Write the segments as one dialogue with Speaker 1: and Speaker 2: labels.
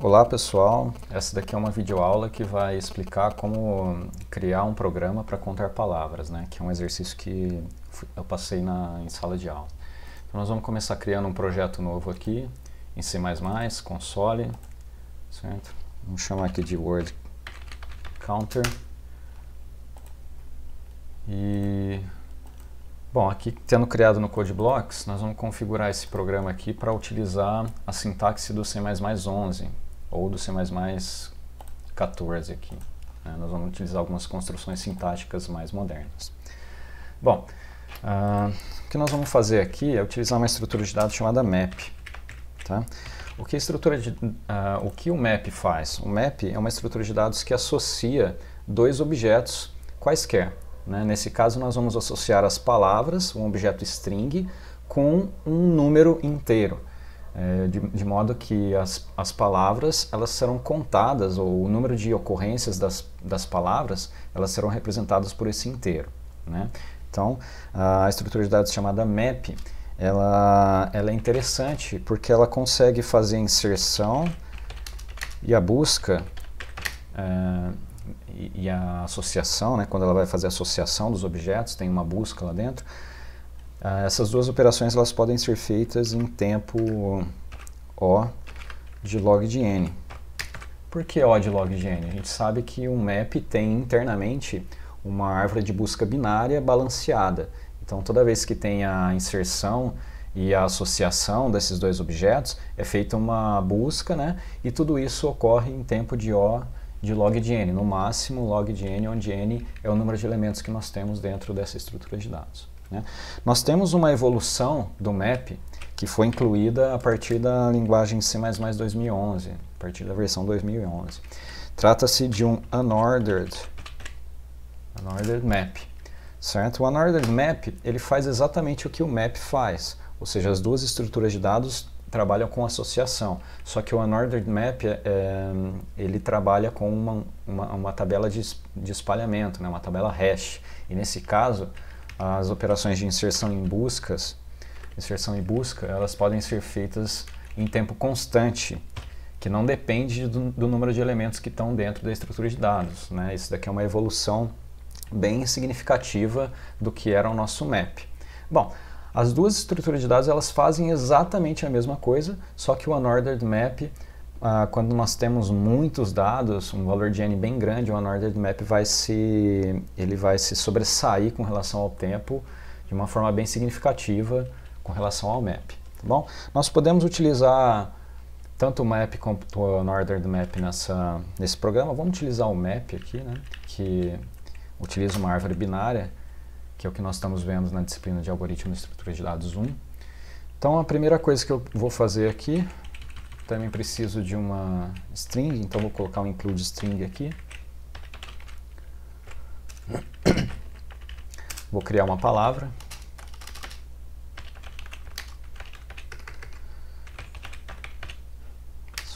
Speaker 1: Olá pessoal, essa daqui é uma videoaula que vai explicar como criar um programa para contar palavras, né? Que é um exercício que eu passei em sala de aula. Então nós vamos começar criando um projeto novo aqui, em C++, console, certo? Vamos chamar aqui de word counter. E, bom, aqui tendo criado no CodeBlocks, nós vamos configurar esse programa aqui para utilizar a sintaxe do C++ 11 ou do C++ 14 aqui. Nós vamos utilizar algumas construções sintáticas mais modernas. Bom, o que nós vamos fazer aqui é utilizar uma estrutura de dados chamada map. Tá? O que o map faz? O map é uma estrutura de dados que associa dois objetos quaisquer. Né? Nesse caso, nós vamos associar as palavras, um objeto string, com um número inteiro. De modo que as palavras elas serão contadas, ou o número de ocorrências das palavras elas serão representadas por esse inteiro. Né? Então, a estrutura de dados chamada map, ela é interessante porque ela consegue fazer a inserção e a busca e a associação, né? Quando ela vai fazer a associação dos objetos, tem uma busca lá dentro. Essas duas operações elas podem ser feitas em tempo O de log de n. Por que O de log de n? A gente sabe que um map tem internamente uma árvore de busca binária balanceada. Então toda vez que tem a inserção e a associação desses dois objetos, é feita uma busca, né? E tudo isso ocorre em tempo de O de log de n, no máximo log de n, onde n é o número de elementos que nós temos dentro dessa estrutura de dados. Né? Nós temos uma evolução do map que foi incluída a partir da linguagem C++ 2011, a partir da versão 2011. Trata-se de um unordered map. Certo? O unordered map ele faz exatamente o que o map faz, ou seja, as duas estruturas de dados trabalham com associação, só que o unordered map ele trabalha com uma tabela de espalhamento, né? Uma tabela hash, e nesse caso as operações de inserção e busca, elas podem ser feitas em tempo constante, que não depende do número de elementos que estão dentro da estrutura de dados. Né? Isso daqui é uma evolução bem significativa do que era o nosso map. Bom, as duas estruturas de dados elas fazem exatamente a mesma coisa, só que o unordered map, quando nós temos muitos dados, um valor de n bem grande, o unordered map vai se sobressair com relação ao tempo de uma forma bem significativa com relação ao map. Tá bom? Nós podemos utilizar tanto o map quanto o unordered map nesse programa. Vamos utilizar o map aqui, né, que utiliza uma árvore binária, que é o que nós estamos vendo na disciplina de algoritmo e estrutura de dados 1. Então a primeira coisa que eu vou fazer aqui, também preciso de uma string, então vou colocar um include string aqui. Vou criar uma palavra.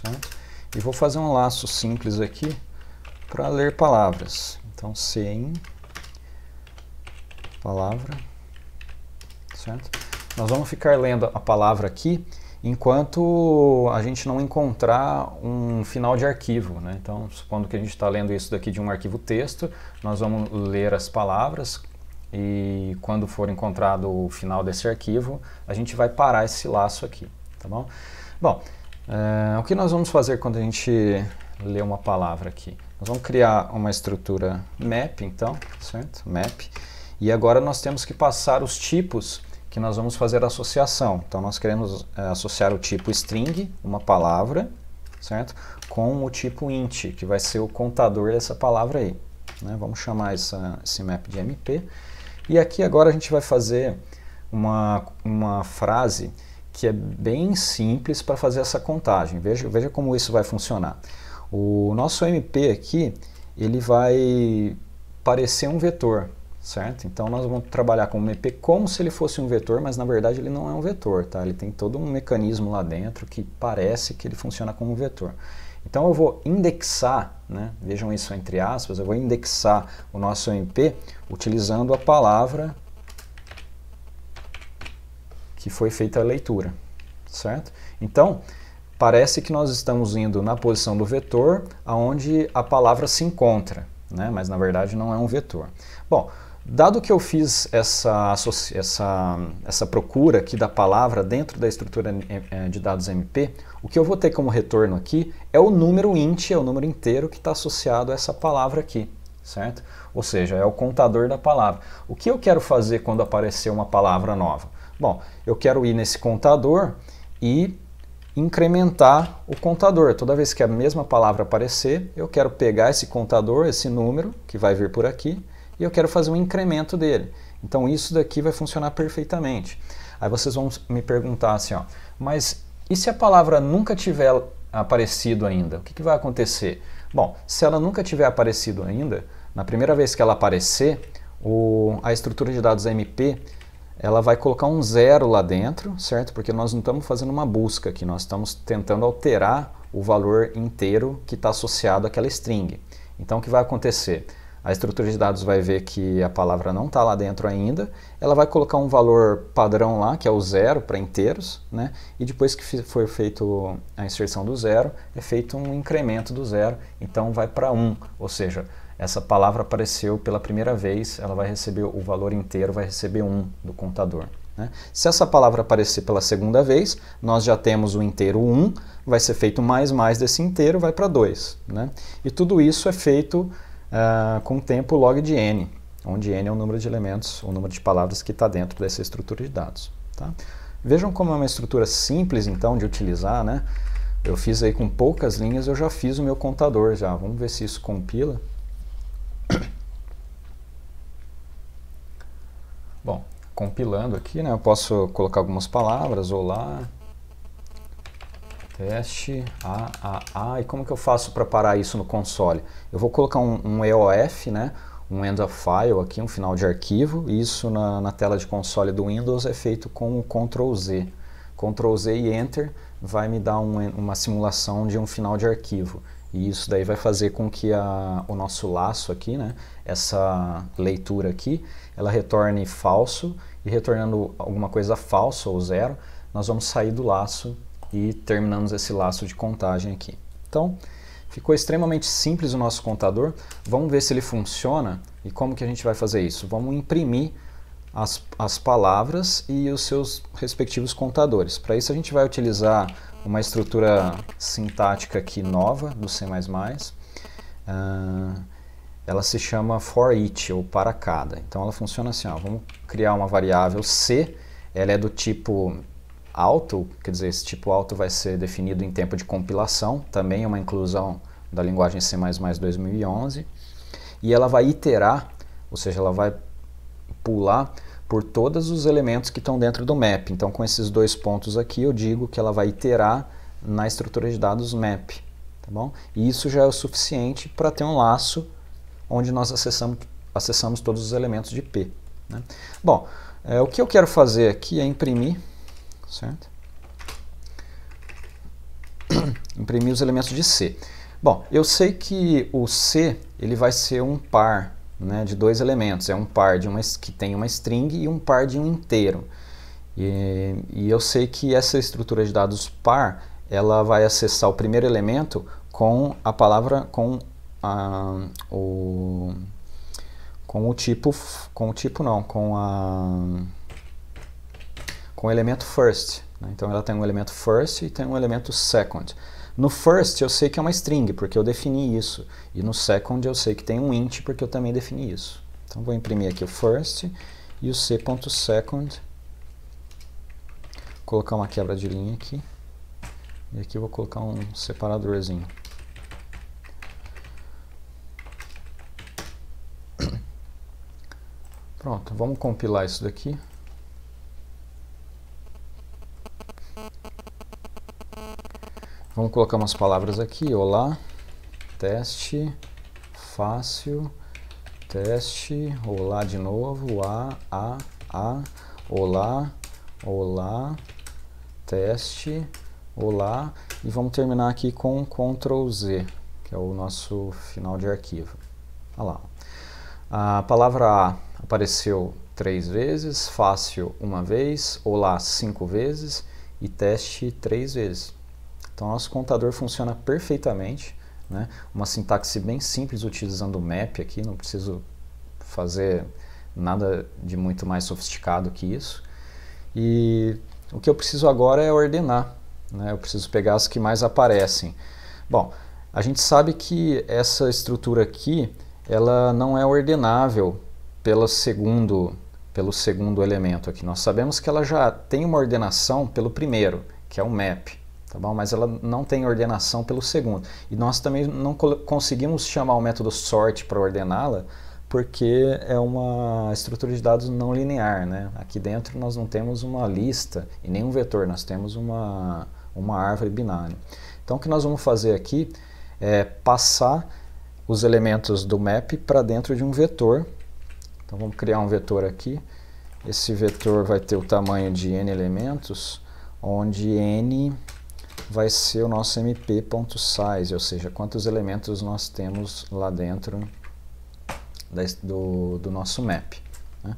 Speaker 1: Certo? E vou fazer um laço simples aqui para ler palavras. Então cin palavra, certo? Nós vamos ficar lendo a palavra aqui enquanto a gente não encontrar um final de arquivo, né? Então, supondo que a gente está lendo isso daqui de um arquivo texto, nós vamos ler as palavras e quando for encontrado o final desse arquivo, a gente vai parar esse laço aqui, tá bom? Bom, o que nós vamos fazer quando a gente lê uma palavra aqui? Nós vamos criar uma estrutura map, então, certo? Map. E agora nós temos que passar os tipos que nós vamos fazer a associação. Então nós queremos associar o tipo string, uma palavra, certo? Com o tipo int, que vai ser o contador dessa palavra aí. Né? Vamos chamar esse map de mp. E aqui agora a gente vai fazer uma frase que é bem simples para fazer essa contagem. Veja como isso vai funcionar. O nosso mp aqui, ele vai parecer um vetor. Certo? Então nós vamos trabalhar com o MP como se ele fosse um vetor, mas na verdade ele não é um vetor, tá? Ele tem todo um mecanismo lá dentro que parece que ele funciona como um vetor. Então eu vou indexar, né? Vejam isso entre aspas, eu vou indexar o nosso MP utilizando a palavra que foi feita a leitura, certo? Então, parece que nós estamos indo na posição do vetor aonde a palavra se encontra, né? Mas na verdade não é um vetor. Bom, dado que eu fiz essa procura aqui da palavra dentro da estrutura de dados MP, o que eu vou ter como retorno aqui é o número int, é o número inteiro que está associado a essa palavra aqui, certo? Ou seja, é o contador da palavra. O que eu quero fazer quando aparecer uma palavra nova? Bom, eu quero ir nesse contador e incrementar o contador. Toda vez que a mesma palavra aparecer, eu quero pegar esse contador, esse número que vai vir por aqui, e eu quero fazer um incremento dele. Então isso daqui vai funcionar perfeitamente. Aí vocês vão me perguntar assim, ó, mas e se a palavra nunca tiver aparecido ainda? O que vai acontecer? Bom, se ela nunca tiver aparecido ainda, na primeira vez que ela aparecer, a estrutura de dados MP, ela vai colocar um 0 lá dentro, certo? Porque nós não estamos fazendo uma busca aqui, nós estamos tentando alterar o valor inteiro que está associado àquela string. Então o que vai acontecer? A estrutura de dados vai ver que a palavra não está lá dentro ainda, ela vai colocar um valor padrão lá, que é o 0 para inteiros, né? E depois que for feito a inserção do 0, é feito um incremento do 0, então vai para 1, ou seja, essa palavra apareceu pela primeira vez, ela vai receber o valor inteiro, vai receber 1 do contador, né? Se essa palavra aparecer pela segunda vez, nós já temos o inteiro 1, vai ser feito mais desse inteiro, vai para 2, né? E tudo isso é feito com o tempo log de n, onde n é o número de elementos, o número de palavras que está dentro dessa estrutura de dados. Tá? Vejam como é uma estrutura simples, então, de utilizar, né? Eu fiz aí com poucas linhas, eu já fiz o meu contador já. Vamos ver se isso compila. Bom, compilando aqui, né? Eu posso colocar algumas palavras, olá, teste, e como que eu faço para parar isso no console? Eu vou colocar um EOF, né, um end of file aqui, um final de arquivo, e isso na tela de console do Windows é feito com o Ctrl Z. Ctrl Z e Enter vai me dar uma simulação de um final de arquivo. E isso daí vai fazer com que o nosso laço aqui, né, essa leitura aqui, ela retorne falso, e retornando alguma coisa falsa ou 0, nós vamos sair do laço e terminamos esse laço de contagem aqui. Então, ficou extremamente simples o nosso contador. Vamos ver se ele funciona e como que a gente vai fazer isso. Vamos imprimir as palavras e os seus respectivos contadores. Para isso a gente vai utilizar uma estrutura sintática aqui nova do C++. Ela se chama for each, ou para cada. Então ela funciona assim, ó, vamos criar uma variável C, ela é do tipo alto, quer dizer, esse tipo alto vai ser definido em tempo de compilação, também é uma inclusão da linguagem C++ 2011, e ela vai iterar, ou seja, ela vai pular por todos os elementos que estão dentro do map. Então com esses dois pontos aqui eu digo que ela vai iterar na estrutura de dados map, tá bom? E isso já é o suficiente para ter um laço onde nós acessamos todos os elementos de P, né? Bom, o que eu quero fazer aqui é imprimir, certo? Imprimir os elementos de C. Bom, eu sei que o C ele vai ser um par, né, de dois elementos. É um par que tem uma string e um par de um inteiro. E eu sei que essa estrutura de dados par, ela vai acessar o primeiro elemento com a palavra, com o elemento first, né? Então ela tem um elemento first e tem um elemento second. No first eu sei que é uma string, porque eu defini isso. E no second eu sei que tem um int, porque eu também defini isso. Então vou imprimir aqui o first e o c.second. Colocar uma quebra de linha aqui. E aqui eu vou colocar um separadorzinho. Pronto, vamos compilar isso daqui. Vamos colocar umas palavras aqui, olá, teste, fácil, teste, olá de novo, olá, olá, teste, olá, e vamos terminar aqui com Ctrl Z, que é o nosso final de arquivo. Olha lá. A palavra A apareceu 3 vezes, fácil 1 vez, olá 5 vezes e teste 3 vezes. Então, nosso contador funciona perfeitamente, né? Uma sintaxe bem simples utilizando o map aqui, não preciso fazer nada de muito mais sofisticado que isso. E o que eu preciso agora é ordenar, né? Eu preciso pegar as que mais aparecem. Bom, a gente sabe que essa estrutura aqui, ela não é ordenável pelo segundo elemento aqui. Nós sabemos que ela já tem uma ordenação pelo primeiro, que é o map, tá bom? Mas ela não tem ordenação pelo segundo. E nós também não conseguimos chamar o método sort para ordená-la, porque é uma estrutura de dados não linear, né? Aqui dentro nós não temos uma lista e nem um vetor, nós temos uma árvore binária. Então o que nós vamos fazer aqui é passar os elementos do map para dentro de um vetor. Então vamos criar um vetor aqui. Esse vetor vai ter o tamanho de n elementos, onde n vai ser o nosso mp.size, ou seja, quantos elementos nós temos lá dentro do nosso map, né?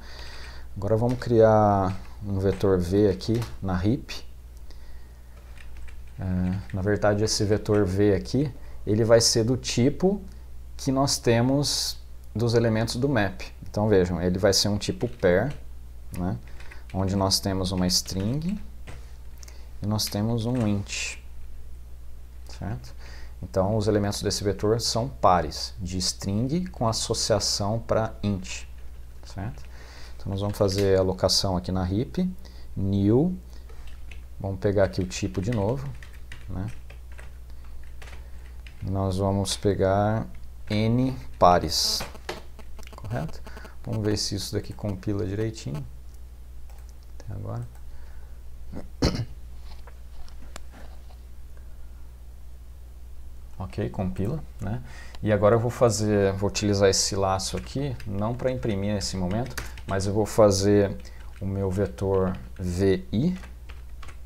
Speaker 1: Agora vamos criar um vetor v aqui na heap. Na verdade, esse vetor v aqui, ele vai ser do tipo que nós temos dos elementos do map. Então vejam, ele vai ser um tipo pair, né? Onde nós temos uma string e nós temos um int, certo? Então, os elementos desse vetor são pares, de string com associação para int, certo? Então, nós vamos fazer a alocação aqui na heap, new, vamos pegar aqui o tipo de novo, né? Nós vamos pegar n pares, correto? Vamos ver se isso daqui compila direitinho, até agora. Ok, compila, né? E agora eu vou utilizar esse laço aqui, não para imprimir nesse momento, mas eu vou fazer o meu vetor vi,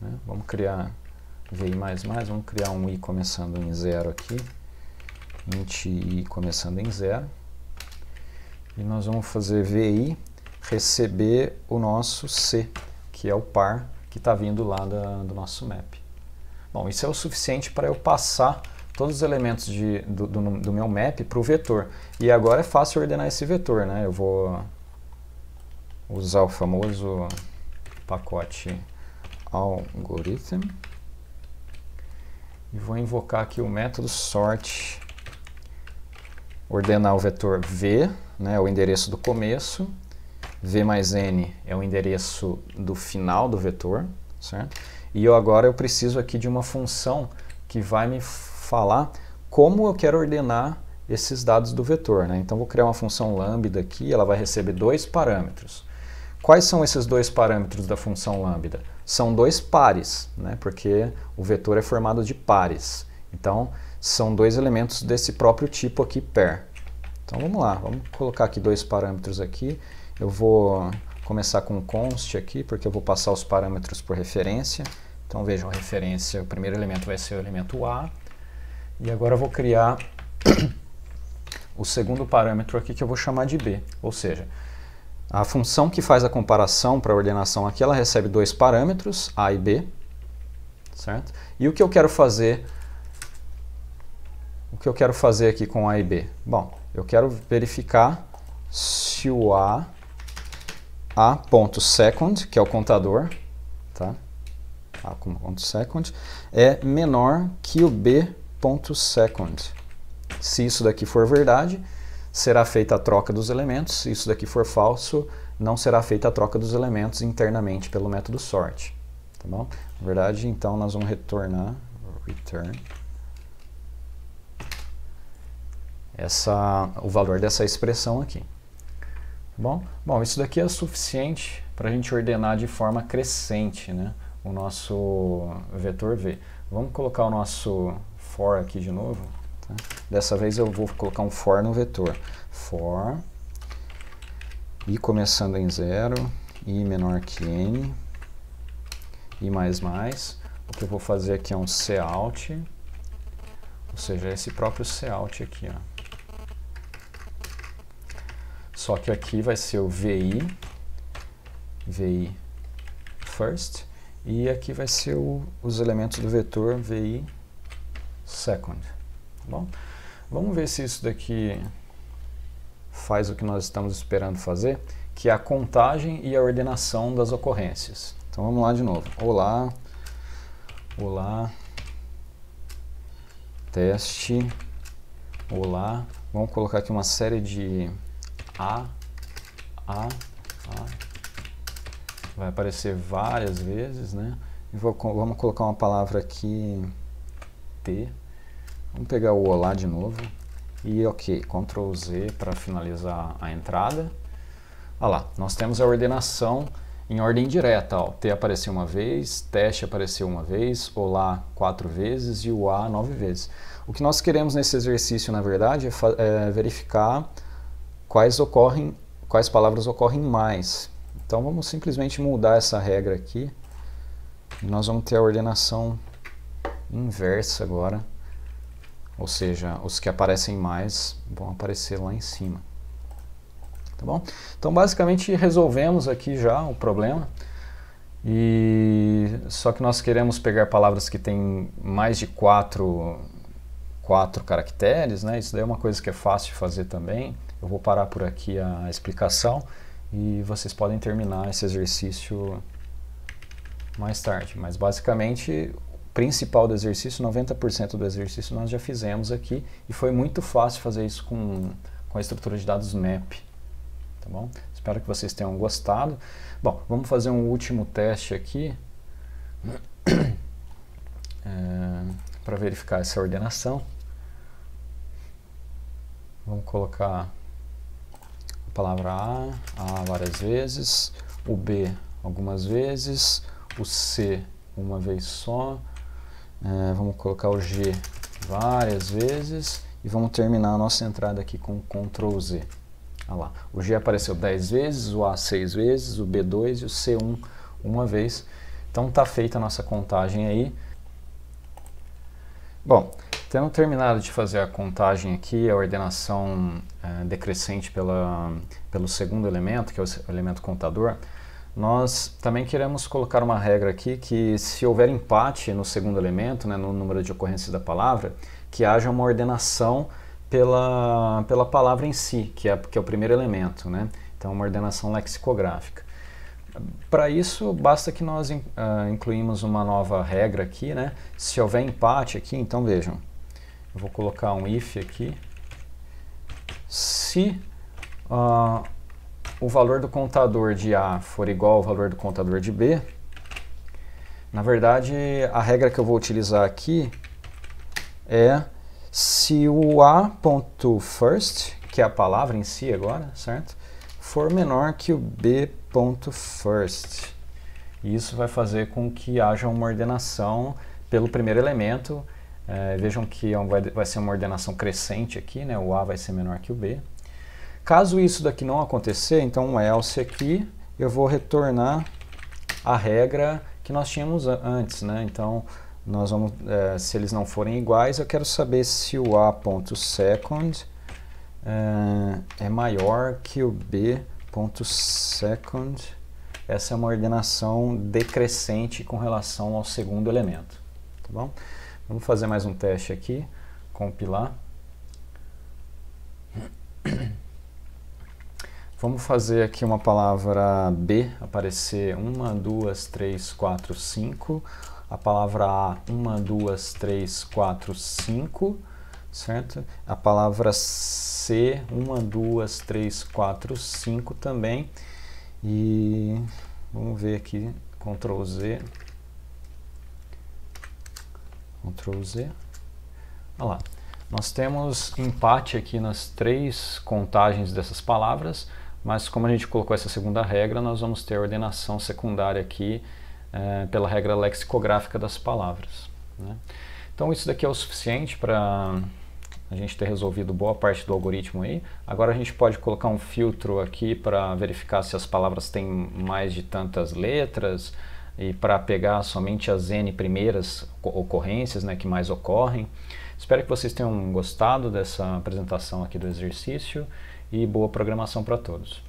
Speaker 1: né? Vamos criar vi++, vamos criar um i começando em 0 aqui, int i começando em 0, e nós vamos fazer vi receber o nosso c, que é o par que está vindo lá do nosso map. Bom, isso é o suficiente para eu passar todos os elementos do meu map para o vetor. E agora é fácil ordenar esse vetor, né? Eu vou usar o famoso pacote algorithm e vou invocar aqui o método sort, ordenar o vetor v, né, o endereço do começo, v mais n é o endereço do final do vetor, certo? E agora eu preciso aqui de uma função que vai me falar como eu quero ordenar esses dados do vetor, né? Então vou criar uma função lambda aqui, ela vai receber dois parâmetros. Quais são esses dois parâmetros da função lambda? São dois pares, né? Porque o vetor é formado de pares. Então são dois elementos desse próprio tipo aqui, pair. Então vamos lá, vamos colocar aqui dois parâmetros aqui. Eu vou começar com um const aqui, porque eu vou passar os parâmetros por referência. Então vejam a referência, o primeiro elemento vai ser o elemento a. E agora eu vou criar o segundo parâmetro aqui que eu vou chamar de b. Ou seja, a função que faz a comparação para a ordenação aqui, ela recebe dois parâmetros, a e b, certo? E o que eu quero fazer aqui com a e b? Bom, eu quero verificar se o a.second, que é o contador, tá? a.second, é menor que o b.second. Se isso daqui for verdade, será feita a troca dos elementos. Se isso daqui for falso, não será feita a troca dos elementos internamente pelo método sort. Tá bom? Na verdade, então, nós vamos retornar return o valor dessa expressão aqui. Tá bom, isso daqui é suficiente para a gente ordenar de forma crescente, né, o nosso vetor v. Vamos colocar o nosso for aqui de novo. Tá? Dessa vez eu vou colocar um for no vetor. For i começando em 0, i menor que n, i mais mais. O que eu vou fazer aqui é um cout, ou seja, esse próprio cout aqui, ó. Só que aqui vai ser o vi first, e aqui vai ser os elementos do vetor vi second. Tá bom? Vamos ver se isso daqui faz o que nós estamos esperando fazer, que é a contagem e a ordenação das ocorrências. Então vamos lá de novo. Olá, olá, teste, olá. Vamos colocar aqui uma série de A. Vai aparecer várias vezes, né? E vamos colocar uma palavra aqui, T. Vamos pegar o olá de novo. E ok, Ctrl Z para finalizar a entrada. Olha lá, nós temos a ordenação em ordem direta. Ó. T apareceu uma vez, teste apareceu uma vez, olá 4 vezes e o A 9 vezes. O que nós queremos nesse exercício, na verdade, é verificar quais palavras ocorrem mais. Então vamos simplesmente mudar essa regra aqui. E nós vamos ter a ordenação inversa agora. Ou seja, os que aparecem mais vão aparecer lá em cima. Tá bom? Então basicamente resolvemos aqui já o problema. Só que nós queremos pegar palavras que têm mais de 4 caracteres, né? Isso daí é uma coisa que é fácil de fazer também. Eu vou parar por aqui a explicação e vocês podem terminar esse exercício mais tarde. Mas basicamente o principal do exercício, 90% do exercício nós já fizemos aqui e foi muito fácil fazer isso com a estrutura de dados MAP. Tá bom? Espero que vocês tenham gostado. Bom, vamos fazer um último teste aqui para verificar essa ordenação. Vamos colocar a palavra A várias vezes, o B algumas vezes, o C uma vez só, vamos colocar o G várias vezes e vamos terminar a nossa entrada aqui com Ctrl Z. Olha lá, o G apareceu 10 vezes, o A 6 vezes, o B 2 e o C1 uma vez. Então está feita a nossa contagem aí. Bom, tendo terminado de fazer a contagem aqui, a ordenação decrescente pelo segundo elemento, que é o elemento contador, nós também queremos colocar uma regra aqui que se houver empate no segundo elemento, né, no número de ocorrências da palavra, que haja uma ordenação pela palavra em si, que é o primeiro elemento, né? Então uma ordenação lexicográfica. Para isso, basta que nós incluímos uma nova regra aqui, né? Se houver empate aqui, então vejam, eu vou colocar um if aqui. Se o valor do contador de A for igual ao valor do contador de B, na verdade, a regra que eu vou utilizar aqui é se o A.first, que é a palavra em si agora, certo? For menor que o B.first. Isso vai fazer com que haja uma ordenação pelo primeiro elemento. Vejam que vai ser uma ordenação crescente aqui, né? O A vai ser menor que o B. Caso isso daqui não acontecer, então um else aqui, eu vou retornar a regra que nós tínhamos antes, né? Então, nós vamos, se eles não forem iguais, eu quero saber se o A.second é maior que o B.second. Essa é uma ordenação decrescente com relação ao segundo elemento. Tá bom? Vamos fazer mais um teste aqui, compilar. Vamos fazer aqui uma palavra B aparecer 1, 2, 3, 4, 5. A palavra A 1, 2, 3, 4, 5. Certo? A palavra C 1, 2, 3, 4, 5 também. E vamos ver aqui, Ctrl Z. Ctrl Z. Olha lá. Nós temos empate aqui nas 3 contagens dessas palavras, mas como a gente colocou essa segunda regra, nós vamos ter a ordenação secundária aqui pela regra lexicográfica das palavras, né? Então isso daqui é o suficiente para a gente ter resolvido boa parte do algoritmo aí. Agora a gente pode colocar um filtro aqui para verificar se as palavras têm mais de tantas letras e para pegar somente as N primeiras ocorrências, né, que mais ocorrem. Espero que vocês tenham gostado dessa apresentação aqui do exercício e boa programação para todos.